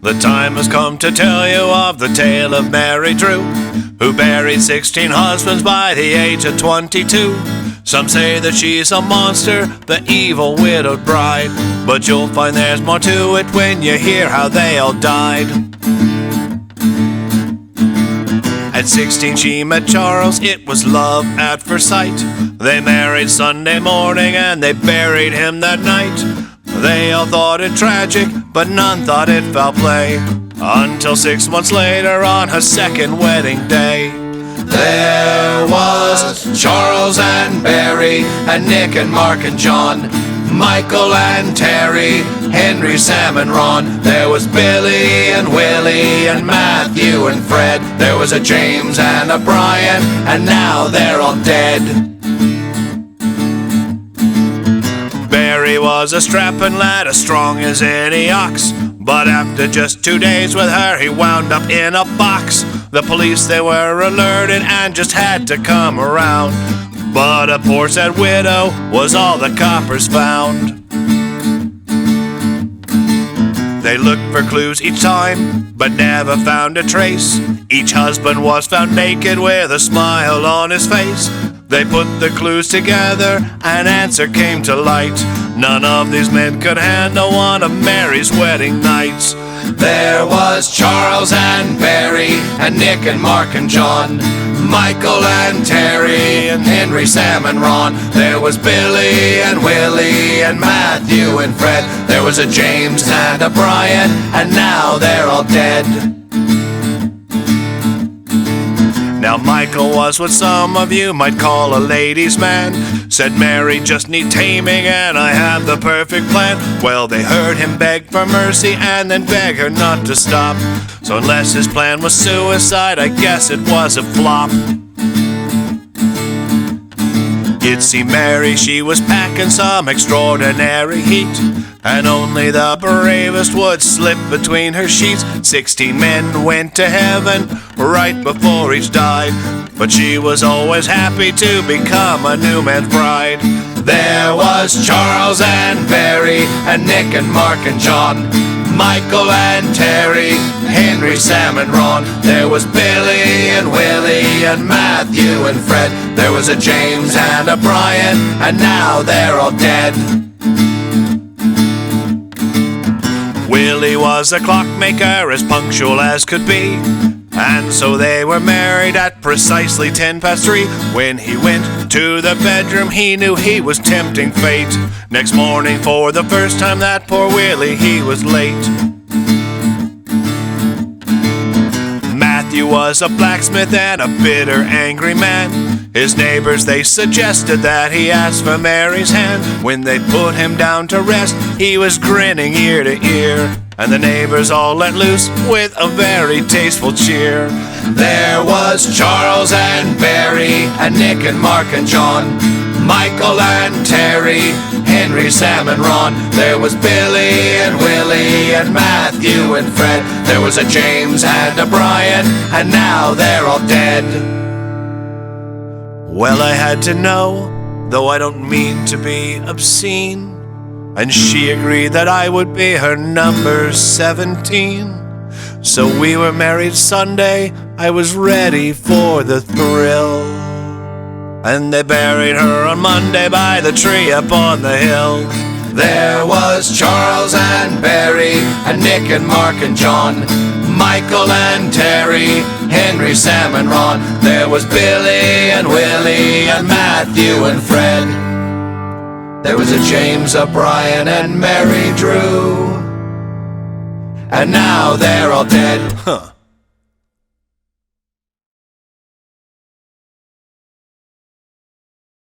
The time has come to tell you of the tale of Mary Drew, who buried 16 husbands by the age of 22. Some say that she's a monster, the evil widowed bride, but you'll find there's more to it when you hear how they all died. At 16 she met Charles, it was love at first sight. They married Sunday morning and they buried him that night. They all thought it tragic, but none thought it foul play, until 6 months later on her second wedding day. There was Charles and Barry, and Nick and Mark and John, Michael and Terry, Henry, Sam and Ron. There was Billy and Willie and Matthew and Fred. There was a James and a Brian, and now they're all dead. Barry was a strapping lad, as strong as any ox, but after just 2 days with her, he wound up in a box. The police, they were alerted and just had to come around, but a poor sad widow was all the coppers found. They looked for clues each time, but never found a trace. Each husband was found naked with a smile on his face. They put the clues together, an answer came to light. None of these men could handle one of Mary's wedding nights. There was Charles and Barry, and Nick and Mark and John, Michael and Terry, and Henry, Sam and Ron. There was Billy and Willie and Matthew and Fred. There was a James and a Brian, and now they're all dead. Now Michael was what some of you might call a ladies' man. Said, Mary just need taming and I have the perfect plan. Well, they heard him beg for mercy and then beg her not to stop. So unless his plan was suicide, I guess it was a flop. You'd see Mary, she was packing some extraordinary heat, and only the bravest would slip between her sheets. 16 men went to heaven right before each died, but she was always happy to become a new man's bride. There was Charles and Barry, and Nick and Mark and John, Michael and Terry, Henry, Sam and Ron. There was Billy and Willie and Matthew and Fred. There was a James and a Brian, and now they're all dead. Willie was a clockmaker, as punctual as could be, and so they were married at precisely 3:10. When he went to the bedroom, he knew he was tempting fate. Next morning, for the first time, that poor Willie, he was late. Matthew was a blacksmith and a bitter, angry man. His neighbors, they suggested that he ask for Mary's hand. When they put him down to rest, he was grinning ear to ear, and the neighbors all let loose with a very tasteful cheer. There was Charles and Barry, and Nick and Mark and John, Michael and Terry, Henry, Sam and Ron. There was Billy and Willie and Matthew and Fred. There was a James and a Brian, and now they're all dead. Well, I had to know, though I don't mean to be obscene, and she agreed that I would be her number 17. So we were married Sunday, I was ready for the thrill, and they buried her on Monday by the tree up on the hill. There was Charles and Barry, and Nick and Mark and John, Michael and Terry, Henry, Sam and Ron. There was Billy and Willie and Matthew and Fred. There was a James, a Brian, and Mary Drew, and now they're all dead.